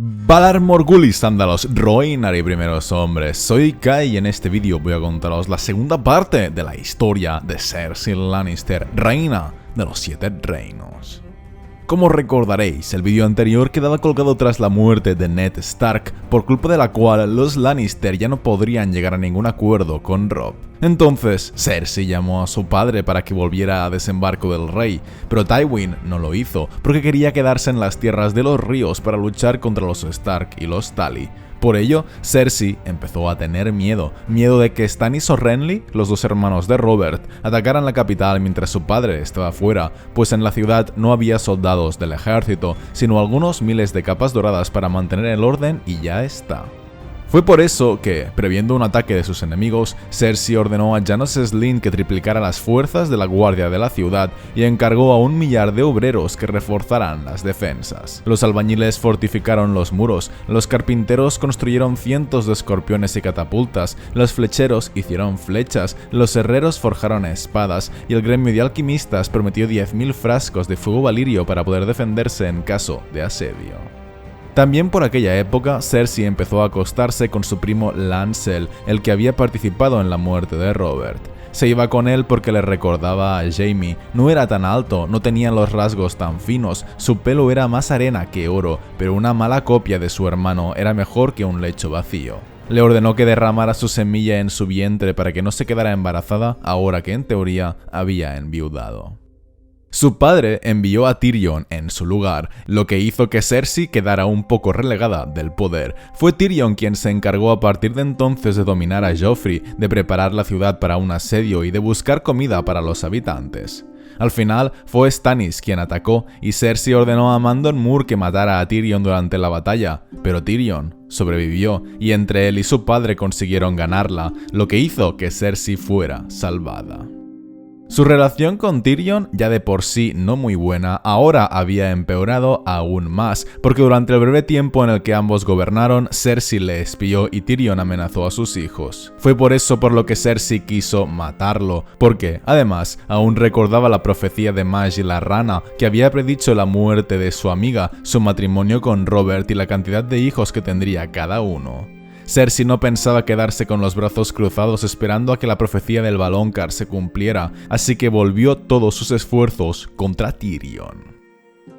Valar Morghulis, Andalos, Rhoynar y primeros hombres, soy Kai y en este vídeo voy a contaros la segunda parte de la historia de Cersei Lannister, reina de los 7 reinos. Como recordaréis, el vídeo anterior quedaba colgado tras la muerte de Ned Stark, por culpa de la cual los Lannister ya no podrían llegar a ningún acuerdo con Robb. Entonces, Cersei llamó a su padre para que volviera a desembarco del rey, pero Tywin no lo hizo porque quería quedarse en las tierras de los ríos para luchar contra los Stark y los Tully. Por ello, Cersei empezó a tener miedo de que Stannis o Renly, los dos hermanos de Robert, atacaran la capital mientras su padre estaba fuera, pues en la ciudad no había soldados del ejército, sino algunos miles de capas doradas para mantener el orden y ya está. Fue por eso que, previendo un ataque de sus enemigos, Cersei ordenó a Janos Slynt que triplicara las fuerzas de la guardia de la ciudad y encargó a 1 millar de obreros que reforzaran las defensas. Los albañiles fortificaron los muros, los carpinteros construyeron cientos de escorpiones y catapultas, los flecheros hicieron flechas, los herreros forjaron espadas y el gremio de alquimistas prometió 10.000 frascos de fuego valirio para poder defenderse en caso de asedio. También por aquella época, Cersei empezó a acostarse con su primo Lancel, el que había participado en la muerte de Robert. Se iba con él porque le recordaba a Jaime, no era tan alto, no tenía los rasgos tan finos, su pelo era más arena que oro, pero una mala copia de su hermano era mejor que un lecho vacío. Le ordenó que derramara su semilla en su vientre para que no se quedara embarazada, ahora que en teoría había enviudado. Su padre envió a Tyrion en su lugar, lo que hizo que Cersei quedara un poco relegada del poder. Fue Tyrion quien se encargó a partir de entonces de dominar a Joffrey, de preparar la ciudad para un asedio y de buscar comida para los habitantes. Al final, fue Stannis quien atacó y Cersei ordenó a Mandon Moore que matara a Tyrion durante la batalla, pero Tyrion sobrevivió y entre él y su padre consiguieron ganarla, lo que hizo que Cersei fuera salvada. Su relación con Tyrion, ya de por sí no muy buena, ahora había empeorado aún más, porque durante el breve tiempo en el que ambos gobernaron, Cersei le espió y Tyrion amenazó a sus hijos. Fue por eso por lo que Cersei quiso matarlo, porque, además, aún recordaba la profecía de Maggie la rana, que había predicho la muerte de su amiga, su matrimonio con Robert y la cantidad de hijos que tendría cada uno. Cersei no pensaba quedarse con los brazos cruzados esperando a que la profecía del Valonqar se cumpliera, así que volvió todos sus esfuerzos contra Tyrion.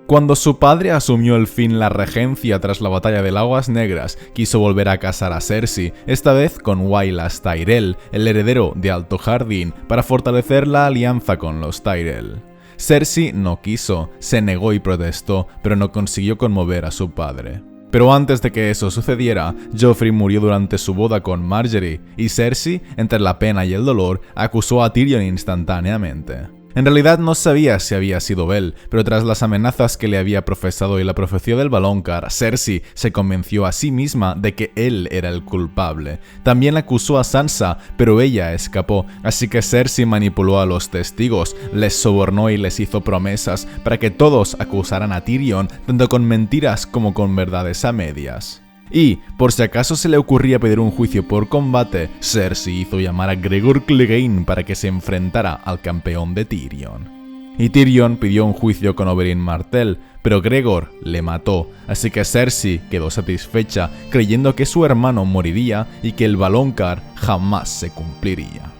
Cuando su padre asumió al fin la regencia tras la batalla de Aguas Negras, quiso volver a casar a Cersei, esta vez con Wylas Tyrell, el heredero de Alto Jardín, para fortalecer la alianza con los Tyrell. Cersei no quiso, se negó y protestó, pero no consiguió conmover a su padre. Pero antes de que eso sucediera, Joffrey murió durante su boda con Margaery, y Cersei, entre la pena y el dolor, acusó a Tyrion instantáneamente. En realidad no sabía si había sido él, pero tras las amenazas que le había profesado y la profecía del Valonqar, Cersei se convenció a sí misma de que él era el culpable. También acusó a Sansa, pero ella escapó, así que Cersei manipuló a los testigos, les sobornó y les hizo promesas para que todos acusaran a Tyrion, tanto con mentiras como con verdades a medias. Y, por si acaso se le ocurría pedir un juicio por combate, Cersei hizo llamar a Gregor Clegane para que se enfrentara al campeón de Tyrion. Y Tyrion pidió un juicio con Oberyn Martell, pero Gregor le mató, así que Cersei quedó satisfecha, creyendo que su hermano moriría y que el Valonqar jamás se cumpliría.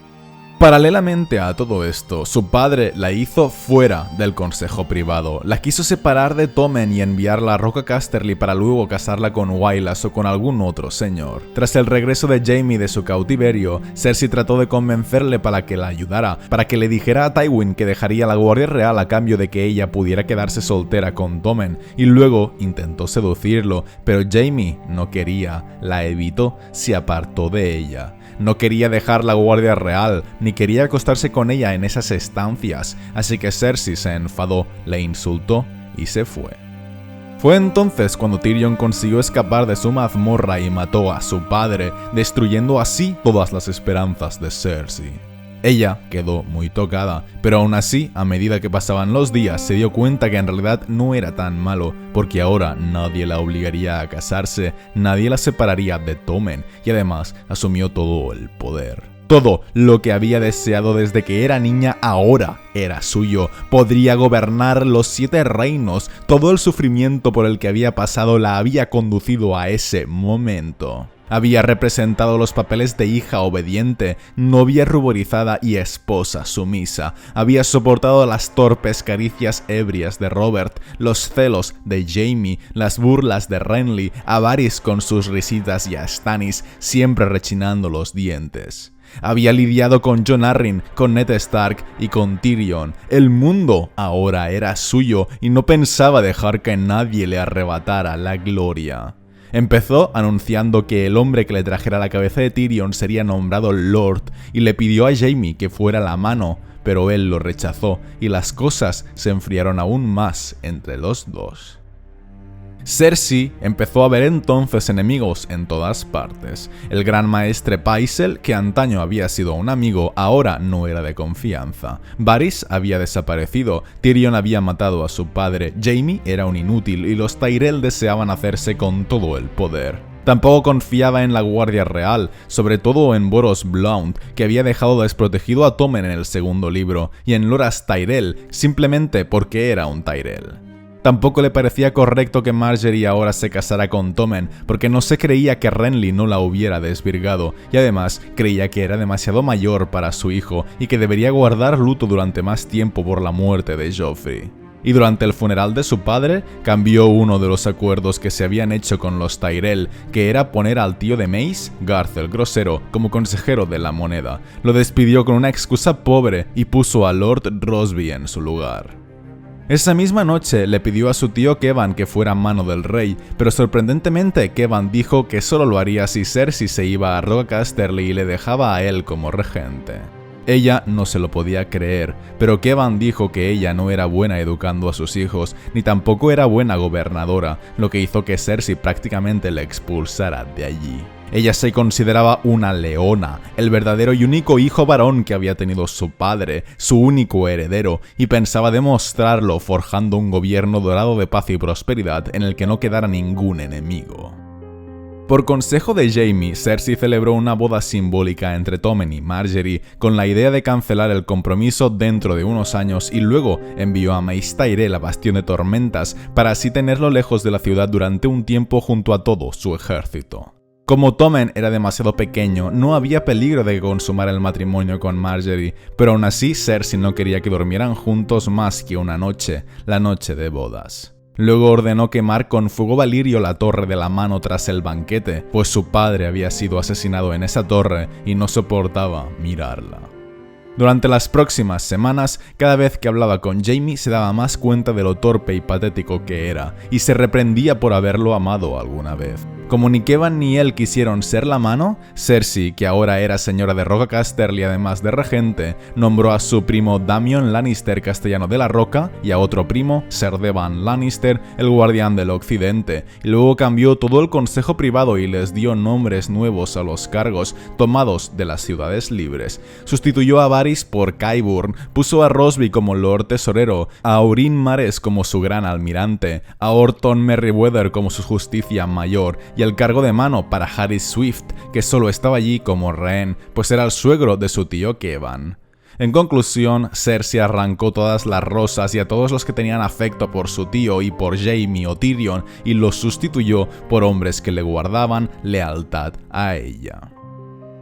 Paralelamente a todo esto, su padre la hizo fuera del consejo privado, la quiso separar de Tommen y enviarla a Roca Casterly para luego casarla con Wylas o con algún otro señor. Tras el regreso de Jaime de su cautiverio, Cersei trató de convencerle para que la ayudara, para que le dijera a Tywin que dejaría la Guardia Real a cambio de que ella pudiera quedarse soltera con Tommen, y luego intentó seducirlo, pero Jaime no quería, la evitó, se apartó de ella. No quería dejar la Guardia Real, ni quería acostarse con ella en esas estancias, así que Cersei se enfadó, le insultó y se fue. Fue entonces cuando Tyrion consiguió escapar de su mazmorra y mató a su padre, destruyendo así todas las esperanzas de Cersei. Ella quedó muy tocada, pero aún así, a medida que pasaban los días, se dio cuenta que en realidad no era tan malo, porque ahora nadie la obligaría a casarse, nadie la separaría de Tommen, y además asumió todo el poder. Todo lo que había deseado desde que era niña ahora era suyo. Podría gobernar los 7 reinos. Todo el sufrimiento por el que había pasado la había conducido a ese momento. Había representado los papeles de hija obediente, novia ruborizada y esposa sumisa. Había soportado las torpes caricias ebrias de Robert, los celos de Jaime, las burlas de Renly, a Varys con sus risitas y a Stannis siempre rechinando los dientes. Había lidiado con Jon Arryn, con Ned Stark y con Tyrion. El mundo ahora era suyo y no pensaba dejar que nadie le arrebatara la gloria. Empezó anunciando que el hombre que le trajera la cabeza de Tyrion sería nombrado Lord y le pidió a Jaime que fuera la mano, pero él lo rechazó y las cosas se enfriaron aún más entre los dos. Cersei empezó a ver entonces enemigos en todas partes. El gran maestre Pycelle, que antaño había sido un amigo, ahora no era de confianza. Varys había desaparecido, Tyrion había matado a su padre, Jaime era un inútil y los Tyrell deseaban hacerse con todo el poder. Tampoco confiaba en la Guardia Real, sobre todo en Boros Blount, que había dejado desprotegido a Tommen en el segundo libro, y en Loras Tyrell, simplemente porque era un Tyrell. Tampoco le parecía correcto que Margaery ahora se casara con Tommen, porque no se creía que Renly no la hubiera desvirgado, y además creía que era demasiado mayor para su hijo y que debería guardar luto durante más tiempo por la muerte de Joffrey. Y durante el funeral de su padre, cambió uno de los acuerdos que se habían hecho con los Tyrell, que era poner al tío de Mace, Garth el Grosero, como consejero de la moneda. Lo despidió con una excusa pobre y puso a Lord Rosby en su lugar. Esa misma noche le pidió a su tío Kevan que fuera mano del rey, pero sorprendentemente Kevan dijo que solo lo haría si Cersei se iba a Roca Casterly y le dejaba a él como regente. Ella no se lo podía creer, pero Kevan dijo que ella no era buena educando a sus hijos, ni tampoco era buena gobernadora, lo que hizo que Cersei prácticamente le expulsara de allí. Ella se consideraba una leona, el verdadero y único hijo varón que había tenido su padre, su único heredero, y pensaba demostrarlo forjando un gobierno dorado de paz y prosperidad en el que no quedara ningún enemigo. Por consejo de Jaime, Cersei celebró una boda simbólica entre Tommen y Margaery con la idea de cancelar el compromiso dentro de unos años y luego envió a Mace Tyrell a Bastión de Tormentas para así tenerlo lejos de la ciudad durante un tiempo junto a todo su ejército. Como Tommen era demasiado pequeño, no había peligro de que consumara el matrimonio con Margaery, pero aún así Cersei no quería que durmieran juntos más que una noche, la noche de bodas. Luego ordenó quemar con fuego valirio la torre de la mano tras el banquete, pues su padre había sido asesinado en esa torre y no soportaba mirarla. Durante las próximas semanas, cada vez que hablaba con Jaime se daba más cuenta de lo torpe y patético que era, y se reprendía por haberlo amado alguna vez. Como ni Kevan ni él quisieron ser la mano, Cersei, que ahora era señora de Roca Casterly además de regente, nombró a su primo Damion Lannister Castellano de la Roca y a otro primo, Ser Devan Lannister, el guardián del occidente, y luego cambió todo el consejo privado y les dio nombres nuevos a los cargos tomados de las ciudades libres. Sustituyó a Varys por Qyburn, puso a Rosby como Lord Tesorero, a Aurin Mares como su gran almirante, a Orton Merryweather como su justicia mayor, y el cargo de mano para Harys Swift, que solo estaba allí como rehén, pues era el suegro de su tío Kevan. En conclusión, Cersei arrancó todas las rosas y a todos los que tenían afecto por su tío y por Jaime o Tyrion y los sustituyó por hombres que le guardaban lealtad a ella.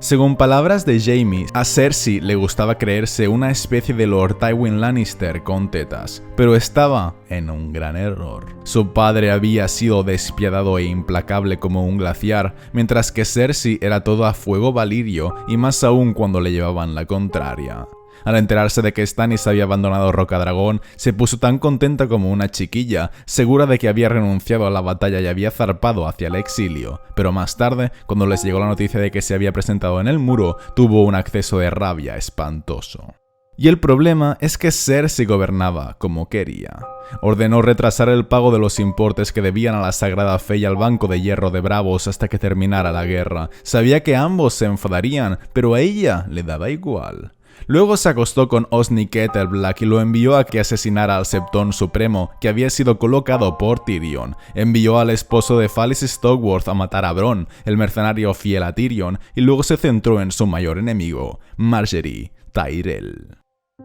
Según palabras de Jaime, a Cersei le gustaba creerse una especie de Lord Tywin Lannister con tetas, pero estaba en un gran error. Su padre había sido despiadado e implacable como un glaciar, mientras que Cersei era todo a fuego valirio y más aún cuando le llevaban la contraria. Al enterarse de que Stannis había abandonado Rocadragón, se puso tan contenta como una chiquilla, segura de que había renunciado a la batalla y había zarpado hacia el exilio. Pero más tarde, cuando les llegó la noticia de que se había presentado en el muro, tuvo un acceso de rabia espantoso. Y el problema es que Cersei gobernaba como quería. Ordenó retrasar el pago de los importes que debían a la Sagrada Fe y al Banco de Hierro de Bravos hasta que terminara la guerra. Sabía que ambos se enfadarían, pero a ella le daba igual. Luego se acostó con Osney Kettleblack y lo envió a que asesinara al Septón Supremo, que había sido colocado por Tyrion. Envió al esposo de Phallus Stokeworth a matar a Bronn, el mercenario fiel a Tyrion, y luego se centró en su mayor enemigo, Margaery Tyrell.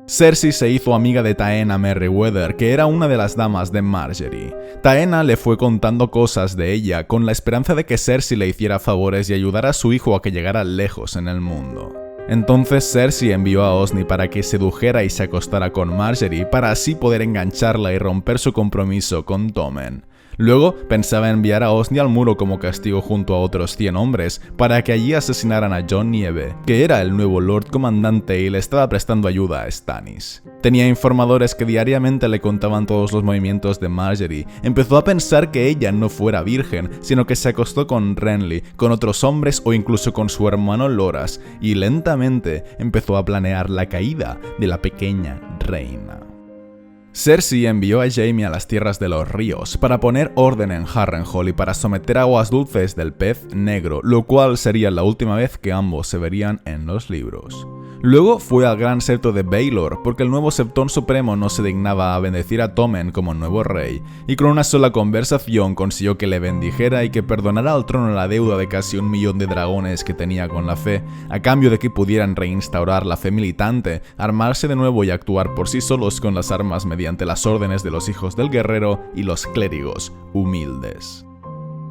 Cersei se hizo amiga de Taena Merryweather, que era una de las damas de Margaery. Taena le fue contando cosas de ella con la esperanza de que Cersei le hiciera favores y ayudara a su hijo a que llegara lejos en el mundo. Entonces Cersei envió a Osney para que sedujera y se acostara con Margaery para así poder engancharla y romper su compromiso con Tommen. Luego pensaba enviar a Osney al muro como castigo junto a otros 100 hombres para que allí asesinaran a Jon Nieve, que era el nuevo Lord Comandante y le estaba prestando ayuda a Stannis. Tenía informadores que diariamente le contaban todos los movimientos de Margaery. Empezó a pensar que ella no fuera virgen, sino que se acostó con Renly, con otros hombres o incluso con su hermano Loras, y lentamente empezó a planear la caída de la pequeña reina. Cersei envió a Jaime a las tierras de los ríos para poner orden en Harrenhal y para someter aguas dulces del pez negro, lo cual sería la última vez que ambos se verían en los libros. Luego fue al gran septo de Baelor, porque el nuevo Septón Supremo no se dignaba a bendecir a Tommen como nuevo rey, y con una sola conversación consiguió que le bendijera y que perdonara al trono la deuda de casi 1 millón de dragones que tenía con la fe, a cambio de que pudieran reinstaurar la fe militante, armarse de nuevo y actuar por sí solos con las armas mediante las órdenes de los hijos del guerrero y los clérigos humildes.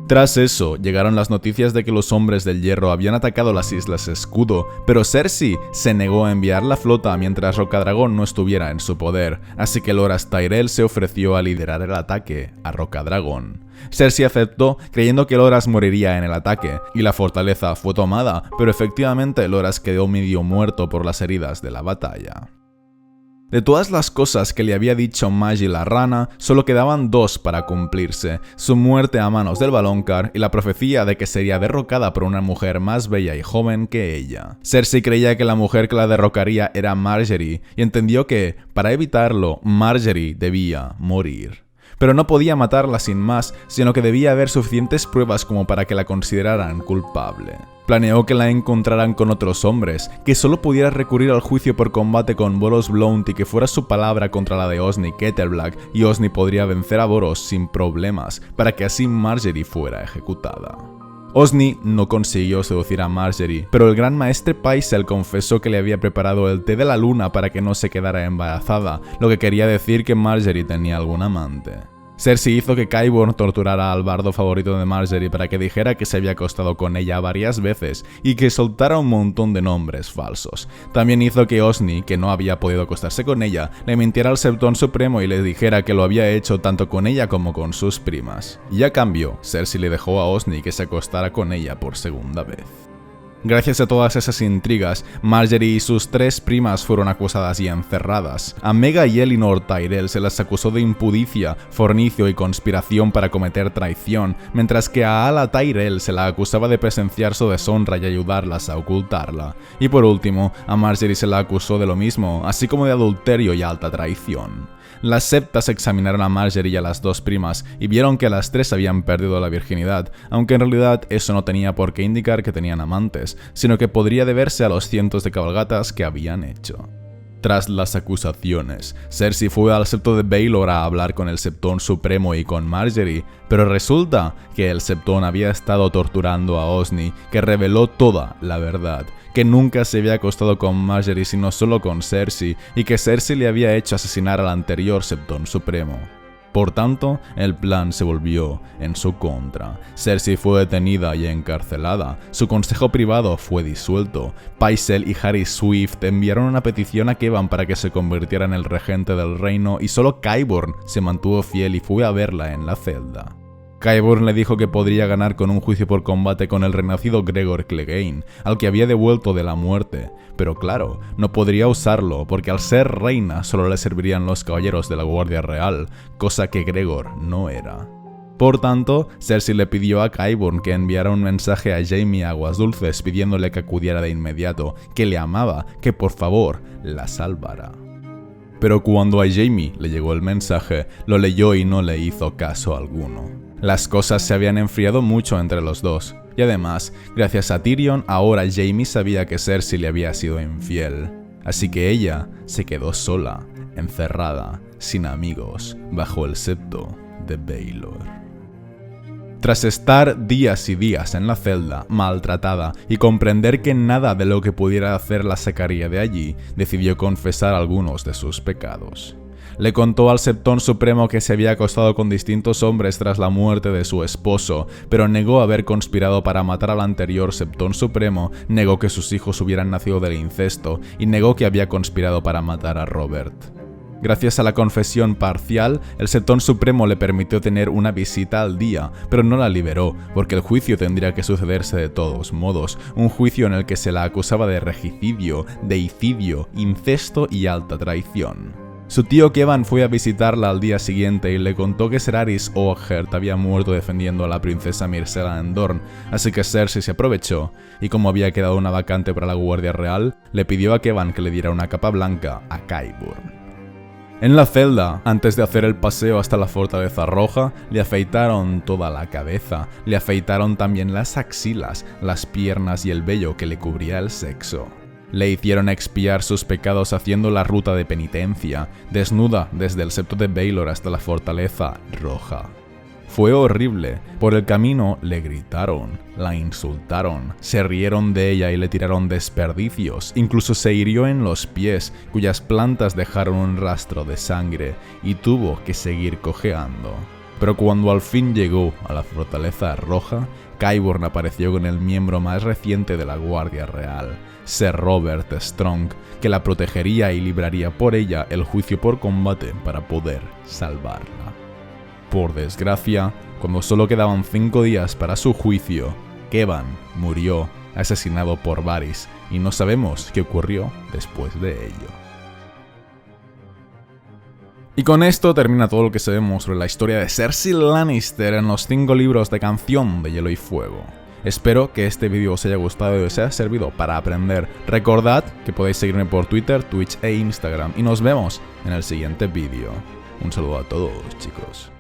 Tras eso, llegaron las noticias de que los hombres del hierro habían atacado las Islas Escudo, pero Cersei se negó a enviar la flota mientras Rocadragón no estuviera en su poder, así que Loras Tyrell se ofreció a liderar el ataque a Rocadragón. Cersei aceptó, creyendo que Loras moriría en el ataque, y la fortaleza fue tomada, pero efectivamente Loras quedó medio muerto por las heridas de la batalla. De todas las cosas que le había dicho Maggie la rana, solo quedaban 2 para cumplirse: su muerte a manos del Valonqar y la profecía de que sería derrocada por una mujer más bella y joven que ella. Cersei creía que la mujer que la derrocaría era Margaery y entendió que, para evitarlo, Margaery debía morir. Pero no podía matarla sin más, sino que debía haber suficientes pruebas como para que la consideraran culpable. Planeó que la encontraran con otros hombres, que solo pudiera recurrir al juicio por combate con Boros Blount y que fuera su palabra contra la de Osney Kettleblack, y Osney podría vencer a Boros sin problemas, para que así Margaery fuera ejecutada. Osney no consiguió seducir a Margaery, pero el gran maestre Pycelle confesó que le había preparado el té de la luna para que no se quedara embarazada, lo que quería decir que Margaery tenía algún amante. Cersei hizo que Qyburn torturara al bardo favorito de Margaery para que dijera que se había acostado con ella varias veces y que soltara un montón de nombres falsos. También hizo que Osney, que no había podido acostarse con ella, le mintiera al Septón Supremo y le dijera que lo había hecho tanto con ella como con sus primas. Y a cambio, Cersei le dejó a Osney que se acostara con ella por segunda vez. Gracias a todas esas intrigas, Margaery y sus 3 primas fueron acusadas y encerradas. A Mega y Elinor Tyrell se las acusó de impudicia, fornicio y conspiración para cometer traición, mientras que a Aela Tyrell se la acusaba de presenciar su deshonra y ayudarlas a ocultarla. Y por último, a Margaery se la acusó de lo mismo, así como de adulterio y alta traición. Las septas examinaron a Margaery y a las 2 primas y vieron que las 3 habían perdido la virginidad, aunque en realidad eso no tenía por qué indicar que tenían amantes, sino que podría deberse a los cientos de cabalgatas que habían hecho. Tras las acusaciones, Cersei fue al septo de Baelor a hablar con el Septón Supremo y con Margaery, pero resulta que el Septón había estado torturando a Osney, que reveló toda la verdad, que nunca se había acostado con Margaery sino solo con Cersei, y que Cersei le había hecho asesinar al anterior Septón Supremo. Por tanto, el plan se volvió en su contra. Cersei fue detenida y encarcelada, su consejo privado fue disuelto, Pycelle y Harry Swift enviaron una petición a Kevan para que se convirtiera en el regente del reino y solo Qyburn se mantuvo fiel y fue a verla en la celda. Qyburn le dijo que podría ganar con un juicio por combate con el renacido Gregor Clegane, al que había devuelto de la muerte, pero claro, no podría usarlo porque al ser reina solo le servirían los caballeros de la Guardia Real, cosa que Gregor no era. Por tanto, Cersei le pidió a Qyburn que enviara un mensaje a Jaime Aguas Dulces pidiéndole que acudiera de inmediato, que le amaba, que por favor la salvara. Pero cuando a Jaime le llegó el mensaje, lo leyó y no le hizo caso alguno. Las cosas se habían enfriado mucho entre los dos, y además, gracias a Tyrion, ahora Jaime sabía que Cersei le había sido infiel. Así que ella se quedó sola, encerrada, sin amigos, bajo el septo de Baelor. Tras estar días y días en la celda, maltratada, y comprender que nada de lo que pudiera hacer la sacaría de allí, decidió confesar algunos de sus pecados. Le contó al Septón Supremo que se había acostado con distintos hombres tras la muerte de su esposo, pero negó haber conspirado para matar al anterior Septón Supremo, negó que sus hijos hubieran nacido del incesto, y negó que había conspirado para matar a Robert. Gracias a la confesión parcial, el Septón Supremo le permitió tener una visita al día, pero no la liberó, porque el juicio tendría que sucederse de todos modos, un juicio en el que se la acusaba de regicidio, deicidio, incesto y alta traición. Su tío Kevan fue a visitarla al día siguiente y le contó que Seraris Oakheart había muerto defendiendo a la princesa Myrcella en Dorne, así que Cersei se aprovechó, y como había quedado una vacante para la Guardia Real, le pidió a Kevan que le diera una capa blanca a Qyburn. En la celda, antes de hacer el paseo hasta la Fortaleza Roja, le afeitaron toda la cabeza, le afeitaron también las axilas, las piernas y el vello que le cubría el sexo. Le hicieron expiar sus pecados haciendo la ruta de penitencia, desnuda desde el septo de Baelor hasta la Fortaleza Roja. Fue horrible. Por el camino le gritaron, la insultaron, se rieron de ella y le tiraron desperdicios, incluso se hirió en los pies, cuyas plantas dejaron un rastro de sangre, y tuvo que seguir cojeando. Pero cuando al fin llegó a la Fortaleza Roja, Qyburn apareció con el miembro más reciente de la Guardia Real, Ser Robert Strong, que la protegería y libraría por ella el juicio por combate para poder salvarla. Por desgracia, cuando solo quedaban 5 días para su juicio, Kevan murió asesinado por Varys y no sabemos qué ocurrió después de ello. Y con esto termina todo lo que sabemos sobre la historia de Cersei Lannister en los 5 libros de Canción de Hielo y Fuego. Espero que este vídeo os haya gustado y os haya servido para aprender. Recordad que podéis seguirme por Twitter, Twitch e Instagram y nos vemos en el siguiente vídeo. Un saludo a todos, chicos.